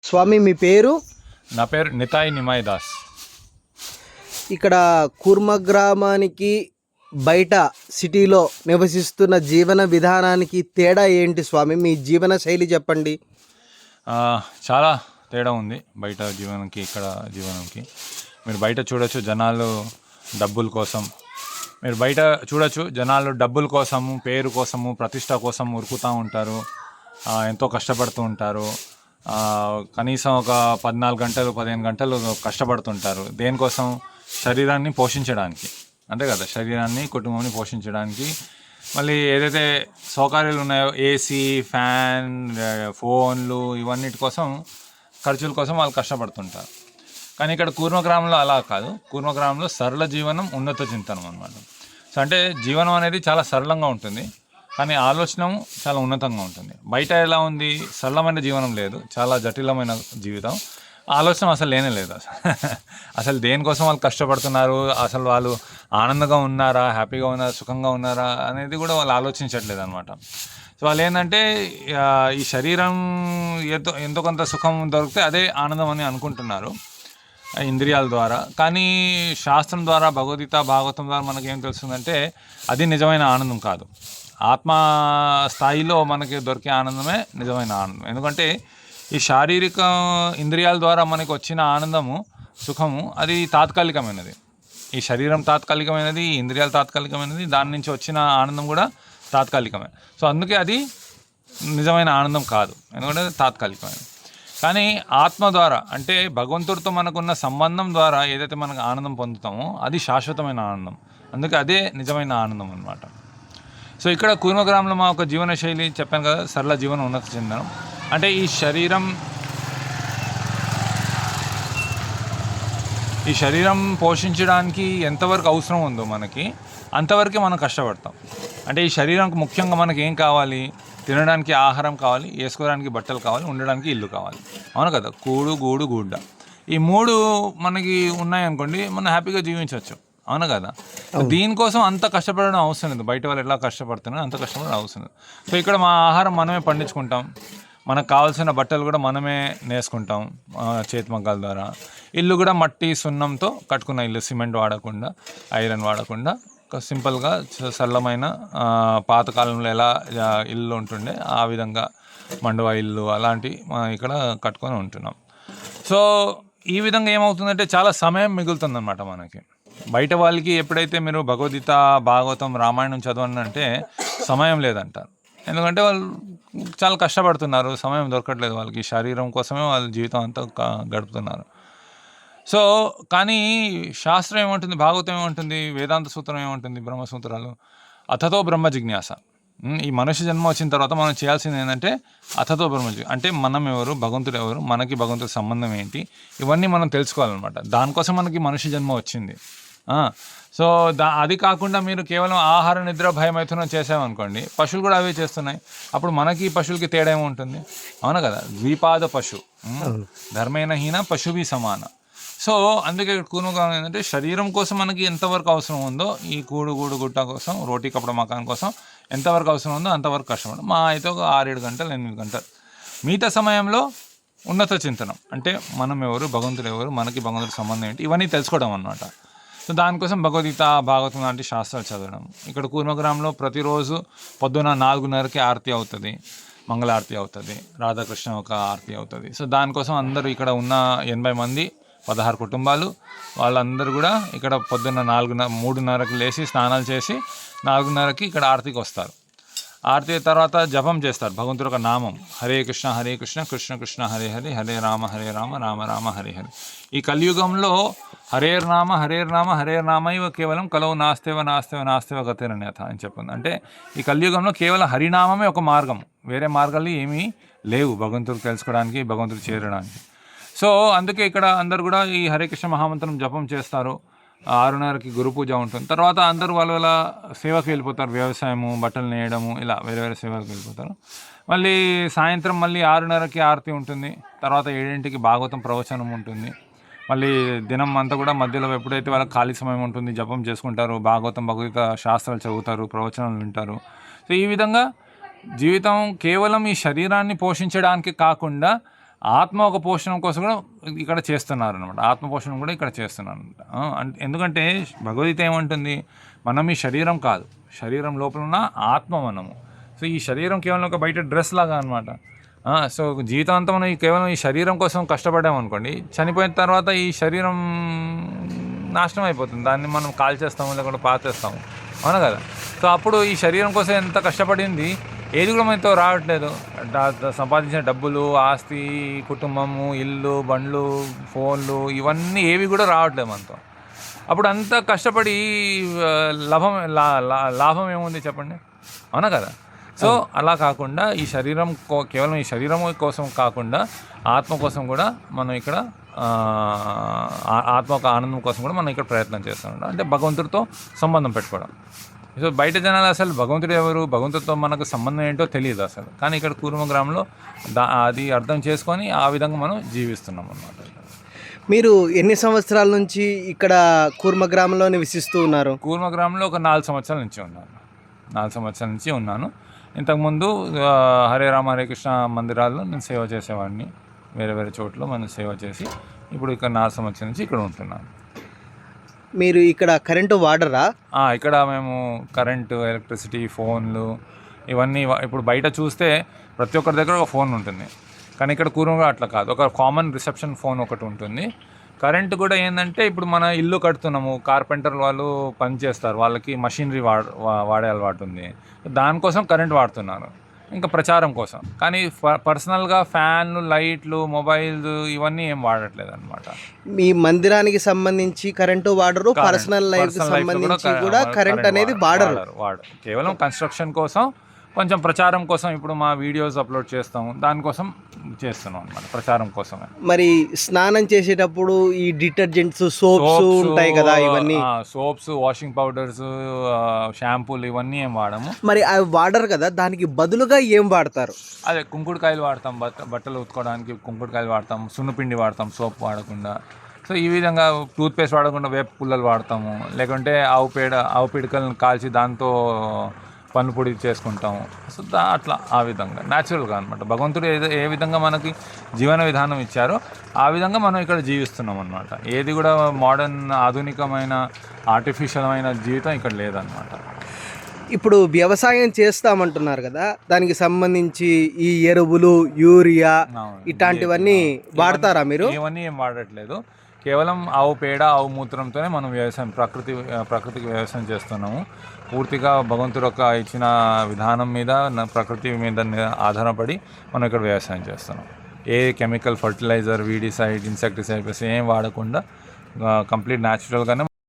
స్వామి మీ పేరు? నా పేరు నితాయ్ నిమాయ్ దాస్. ఇక్కడ కూర్మ గ్రామానికి బయట సిటీలో నివసిస్తున్న జీవన విధానానికి తేడా ఏంటి స్వామి? మీ జీవన శైలి చెప్పండి. చాలా తేడా ఉంది బయట జీవనంకి ఇక్కడ జీవనంకి. మీరు బయట చూడొచ్చు జనాలు డబ్బుల కోసం, డబ్బుల కోసము, పేరు కోసము, ప్రతిష్ట కోసం ఉరుకుతూ ఉంటారు, ఎంతో కష్టపడుతూ ఉంటారు. కనీసం ఒక 14 గంటలు 15 గంటలు కష్టపడుతుంటారు. దేనికోసం? శరీరాన్ని పోషించడానికి, అంతే కదా, శరీరాన్ని కుటుంబాన్ని పోషించడానికి. మళ్ళీ ఏదైతే సౌకర్యాలు ఉన్నాయో ఏసీ, ఫ్యాన్, ఫోన్లు, ఇవన్నిటి కోసం, ఖర్చుల కోసం వాళ్ళు కష్టపడుతుంటారు. కానీ ఇక్కడ కూర్మగ్రామంలో అలా కాదు. కూర్మగ్రామంలో సరళ జీవనం, ఉన్నత చింతనం అన్నమాట. సో అంటే జీవనం అనేది చాలా సరళంగా ఉంటుంది, కానీ ఆలోచన చాలా ఉన్నతంగా ఉంటుంది. బయట ఎలా ఉంది? సరళమైన జీవనం లేదు, చాలా జటిలమైన జీవితం. ఆలోచన అసలు లేనే లేదు. అసలు దేనికోసం వాళ్ళు కష్టపడుతున్నారు, అసలు వాళ్ళు ఆనందంగా ఉన్నారా, హ్యాపీగా ఉన్నారా, సుఖంగా ఉన్నారా అనేది కూడా వాళ్ళు ఆలోచించట్లేదు అనమాట. సో వాళ్ళు ఏంటంటే ఈ శరీరం ఎంతో కొంత సుఖం దొరికితే అదే ఆనందం అని అనుకుంటున్నారు ఇంద్రియాల ద్వారా. కానీ శాస్త్రం ద్వారా, భగవద్గీత, భాగవతం ద్వారా మనకేం తెలుస్తుందంటే అది నిజమైన ఆనందం కాదు. ఆత్మ స్థాయిలో మనకి దొరికే ఆనందమే నిజమైన ఆనందం. ఎందుకంటే ఈ శారీరక ఇంద్రియాల ద్వారా మనకు వచ్చిన ఆనందము, సుఖము అది తాత్కాలికమైనది. ఈ శరీరం తాత్కాలికమైనది, ఈ ఇంద్రియాలు తాత్కాలికమైనది, దాని నుంచి వచ్చిన ఆనందం కూడా తాత్కాలికమే. సో అందుకే అది నిజమైన ఆనందం కాదు, ఎందుకంటే తాత్కాలికమైనది. కానీ ఆత్మ ద్వారా, అంటే భగవంతుడితో మనకున్న సంబంధం ద్వారా ఏదైతే మనకు ఆనందం పొందుతామో అది శాశ్వతమైన ఆనందం. అందుకే అదే నిజమైన ఆనందం అన్నమాట. సో ఇక్కడ కూర్మగ్రామంలో మా ఒక జీవన శైలి చెప్పాను కదా, సరళ జీవనం, ఉన్నత చెందడం. అంటే ఈ శరీరం పోషించడానికి ఎంతవరకు అవసరం ఉందో మనకి అంతవరకే మనం కష్టపడతాం. అంటే ఈ శరీరానికి ముఖ్యంగా మనకి ఏం కావాలి? తినడానికి ఆహారం కావాలి, వేసుకోవడానికి బట్టలు కావాలి, ఉండడానికి ఇల్లు కావాలి, అవును కదా. కూడు, గూడు, గుడ్డ, ఈ 3 మనకి ఉన్నాయనుకోండి, మనం హ్యాపీగా జీవించవచ్చు, అవును కదా. దీనికోసం అంత కష్టపడడం అవసరం లేదు. బయట వాళ్ళు ఎట్లా కష్టపడుతున్నారు అంత కష్టపడడం అవసరం లేదు. సో ఇక్కడ మా ఆహారం మనమే పండించుకుంటాం, మనకు కావాల్సిన బట్టలు కూడా మనమే నేసుకుంటాం చేతి మగ్గాల ద్వారా. ఇల్లు కూడా మట్టి సున్నంతో కట్టుకున్న ఇల్లు, సిమెంట్ వాడకుండా, ఐరన్ వాడకుండా, సింపుల్గా సరళమైన పాతకాలంలో ఎలా ఇల్లు ఉంటుండే ఆ విధంగా మండువా ఇల్లు అలాంటి ఇక్కడ కట్టుకొని ఉంటున్నాం. సో ఈ విధంగా ఏమవుతుందంటే చాలా సమయం మిగులుతుందన్నమాట మనకి. బయట వాళ్ళకి ఎప్పుడైతే మీరు భగవద్గీత, భాగవతం, రామాయణం చదవండి అంటే సమయం లేదంటారు. ఎందుకంటే వాళ్ళు చాలా కష్టపడుతున్నారు, సమయం దొరకట్లేదు వాళ్ళకి. శరీరం కోసమే వాళ్ళ జీవితం అంతా గడుపుతున్నారు. సో కానీ శాస్త్రం ఏమంటుంది, భాగవతం ఏమంటుంది, వేదాంత సూత్రం ఏమంటుంది, బ్రహ్మసూత్రాలు, అథతో బ్రహ్మ జిజ్ఞాస. ఈ మనుష్య జన్మ వచ్చిన తర్వాత మనం చేయాల్సింది ఏంటంటే అథతో బ్రహ్మ జిజ్ఞాస. అంటే మనం ఎవరు, భగవంతుడు ఎవరు, మనకి భగవంతుడి సంబంధం ఏంటి, ఇవన్నీ మనం తెలుసుకోవాలన్నమాట. దానికోసం మనకి మనుష్య జన్మ వచ్చింది. సో అది కాకుండా మీరు కేవలం ఆహార, నిద్ర, భయమైతునం చేసామనుకోండి, పశువులు కూడా అవే చేస్తున్నాయి. అప్పుడు మనకి పశువులకి తేడా ఏముంటుంది, అవునా కదా. ద్విపాద పశు, ధర్మేణ హీన పశువి సమాన. సో అందుకే కూర్మగ్రామం ఏంటంటే శరీరం కోసం మనకి ఎంతవరకు అవసరం ఉందో, ఈ కూడు, గూడు, గుట్ట కోసం, రోటీ, కపడ, మకాన్ కోసం ఎంతవరకు అవసరం ఉందో అంతవరకు కష్టపడడం. మా అయితే ఒక 6-7 గంటలు, 8 గంటలు. మిగతా సమయంలో ఉన్నత చింతనం, అంటే మనం ఎవరు, భగవంతుడు ఎవరు, మనకి భగవంతుడి సంబంధం ఏంటి, ఇవన్నీ తెలుసుకోవడం అన్నమాట. సో దానికోసం భగవద్గీత, భాగవతం లాంటి శాస్త్రాలు చదవడం. ఇక్కడ కూర్మగ్రామంలో ప్రతిరోజు పొద్దున 4:30కి ఆరతి అవుతుంది, మంగళారతి అవుతుంది, రాధాకృష్ణ ఒక ఆరతి అవుతుంది. సో దానికోసం అందరూ ఇక్కడ ఉన్న 80 మంది, 16 కుటుంబాలు, వాళ్ళందరూ కూడా ఇక్కడ పొద్దున్న 3:30కి లేచి స్నానాలు చేసి 4:30కి ఇక్కడ ఆరతికి వస్తారు. ఆరతి తర్వాత జపం చేస్తారు భగవంతుడు ఒక నామం, హరే కృష్ణ హరే కృష్ణ, కృష్ణ కృష్ణ హరే హరే, హరే రామ హరే రామ, రామ రామ హరే హరే. ఈ కలియుగంలో హరేర్నామ హరేర్నామ హరేర్నామైవ కేవలం కలవు నాస్తేవ నాస్తేవ నాస్తేవ గతేరనేత అని చెప్పింది. అంటే ఈ కలియుగంలో కేవలం హరినామమే ఒక మార్గం, వేరే మార్గాలు ఏమీ లేవు భగవంతుడు తెలుసుకోవడానికి, భగవంతుడు చేరడానికి. సో అందుకే ఇక్కడ అందరు కూడా ఈ హరే కృష్ణ మహామంత్రం జపం చేస్తారు. 6:30కి గురు పూజ ఉంటుంది. తర్వాత అందరూ వాళ్ళ సేవకు వెళ్ళిపోతారు, వ్యవసాయము, బట్టలు నేయడము, ఇలా వేరే వేరే సేవలకు వెళ్ళిపోతారు. మళ్ళీ సాయంత్రం మళ్ళీ 6:30కి ఆరతి ఉంటుంది. తర్వాత 7ంటికి భాగవతం ప్రవచనం ఉంటుంది. మళ్ళీ దినం అంతా కూడా మధ్యలో ఎప్పుడైతే వాళ్ళకి ఖాళీ సమయం ఉంటుంది జపం చేసుకుంటారు, భాగవతం, భగవద్గీత శాస్త్రాలు చదువుతారు, ప్రవచనాలు వింటారు. సో ఈ విధంగా జీవితం కేవలం ఈ శరీరాన్ని పోషించడానికి కాకుండా ఆత్మ ఒక పోషణ కోసం కూడా ఇక్కడ చేస్తున్నారు అనమాట. ఆత్మ పోషణ కూడా ఇక్కడ చేస్తున్నారు అంటే ఎందుకంటే భగవద్గీత ఏమంటుంది, మనం ఈ శరీరం కాదు, శరీరం లోపల ఉన్న ఆత్మ మనము. సో ఈ శరీరం కేవలం ఒక బయట డ్రెస్ లాగా అనమాట. సో జీవితాంతం మనం కేవలం ఈ శరీరం కోసం కష్టపడ్డామనుకోండి, చనిపోయిన తర్వాత ఈ శరీరం నాశనం అయిపోతుంది, దాన్ని మనం కాల్చేస్తాము లేకుంటే పాతేస్తాము, అవునా కదా. సో అప్పుడు ఈ శరీరం కోసం ఎంత కష్టపడింది ఏది కూడా మనతో రావట్లేదు. సంపాదించిన డబ్బులు, ఆస్తి, కుటుంబము, ఇల్లు, బండ్లు, ఫోన్లు, ఇవన్నీ ఏవి కూడా రావట్లేదు మనతో. అప్పుడు అంత కష్టపడి లాభం ఏముంది చెప్పండి, అవునా కదా. సో అలా కాకుండా ఈ శరీరం కేవలం ఈ శరీరం కోసం కాకుండా ఆత్మ కోసం కూడా మనం ఇక్కడ ఆత్మ ఒక ఆనందం కోసం కూడా మనం ఇక్కడ ప్రయత్నం చేస్తాం. అంటే భగవంతుడితో సంబంధం పెట్టుకోవడం. సో బయట జనాలు అసలు భగవంతుడు ఎవరు, భగవంతుడితో మనకు సంబంధం ఏంటో తెలియదు అసలు. కానీ ఇక్కడ కూర్మ గ్రామంలో అది అర్థం చేసుకొని ఆ విధంగా మనం జీవిస్తున్నాం అన్నమాట. మీరు ఎన్ని సంవత్సరాల నుంచి ఇక్కడ కూర్మ గ్రామంలో నివసిస్తూ ఉన్నారు? కూర్మ గ్రామంలో ఒక 4 సంవత్సరాల నుంచి ఉన్నాను. 4 సంవత్సరాల నుంచి ఉన్నాను. ఇంతకుముందు హరే రామ హరే కృష్ణ మందిరాల్లో నేను సేవ చేసేవాడిని, వేరే వేరే చోట్ల మనం సేవ చేసి ఇప్పుడు ఇక్కడ 4 సంవత్సరాల నుంచి ఇక్కడ ఉంటున్నాను. మీరు ఇక్కడ కరెంటు వాడరా? ఇక్కడ మేము కరెంటు, ఎలక్ట్రిసిటీ, ఫోన్లు ఇవన్నీ ఇప్పుడు బయట చూస్తే ప్రతి ఒక్కరి దగ్గర ఒక ఫోన్ ఉంటుంది, కానీ ఇక్కడ కూర్మగా అట్లా కాదు. ఒక కామన్ రిసెప్షన్ ఫోన్ ఒకటి ఉంటుంది. కరెంటు కూడా ఏంటంటే ఇప్పుడు మన ఇల్లు కడుతున్నాము, కార్పెంటర్ వాళ్ళు పని చేస్తారు, వాళ్ళకి మషినరీ వాడే అలవాటు ఉంది, దానికోసం కరెంట్ వాడుతున్నారు ఇంకా ప్రచారం కోసం. కానీ పర్సనల్గా ఫ్యాన్లు, లైట్లు, మొబైల్స్ ఇవన్నీ ఏం వాడట్లేదు అనమాట. మీ మందిరానికి సంబంధించి కరెంటు వాడరు, పర్సనల్ లైఫ్ సంబంధించి కూడా కరెంట్ అనేది వాడరు. కేవలం కన్స్ట్రక్షన్ కోసం, కొంచెం ప్రచారం కోసం. ఇప్పుడు మా వీడియోస్ అప్లోడ్ చేస్తాము, దానికోసం చేస్తున్నాం అనమాట, ప్రచారం కోసమే. మరి స్నానం చేసేటప్పుడు ఈ డిటర్జెంట్స్, సోప్స్ ఉంటాయి కదా, ఇవన్నీ సోప్స్, వాషింగ్ పౌడర్స్, షాంపూలు ఇవన్నీ ఏం వాడము. మరి అవి వాడరు కదా, దానికి బదులుగా ఏం వాడతారు? అదే కుంకుడుకాయలు వాడతాం, బట్టలు ఉతుకోవడానికి కుంకుడుకాయలు వాడతాం, సున్నపిండి వాడతాం సోప్ వాడకుండా. సో ఈ విధంగా టూత్పేస్ట్ వాడకుండా వేప పుల్లలు వాడతాము, లేకుంటే ఆవు పిడకలను కాల్చి దాంతో పన్ను పొడి చేసుకుంటాము. సో అట్లా ఆ విధంగా న్యాచురల్గా అనమాట. భగవంతుడు ఏ విధంగా మనకి జీవన విధానం ఇచ్చారో ఆ విధంగా మనం ఇక్కడ జీవిస్తున్నాం అనమాట. ఏది కూడా మోడర్న్, ఆధునికమైన, ఆర్టిఫిషియల్ అయిన జీవితం ఇక్కడ లేదనమాట. ఇప్పుడు వ్యవసాయం చేస్తామంటున్నారు కదా, దానికి సంబంధించి ఈ ఎరువులు, యూరియా ఇట్లాంటివన్నీ వాడతారా మీరు? ఇవన్నీ ఏం వాడట్లేదు. కేవలం ఆవు పేడ, ఆవు మూత్రంతోనే మనం వ్యవసాయం, ప్రకృతికి వ్యవసాయం చేస్తున్నాము. పూర్తిగా భగవంతుడు ఒక ఇచ్చిన విధానం మీద, ప్రకృతి మీద ఆధారపడి మనం ఇక్కడ వ్యవసాయం చేస్తున్నాం. ఏ కెమికల్ ఫర్టిలైజర్, వీడిసైడ్, ఇన్సెక్టిసైడ్స్ ఏం వాడకుండా కంప్లీట్ న్యాచురల్గానే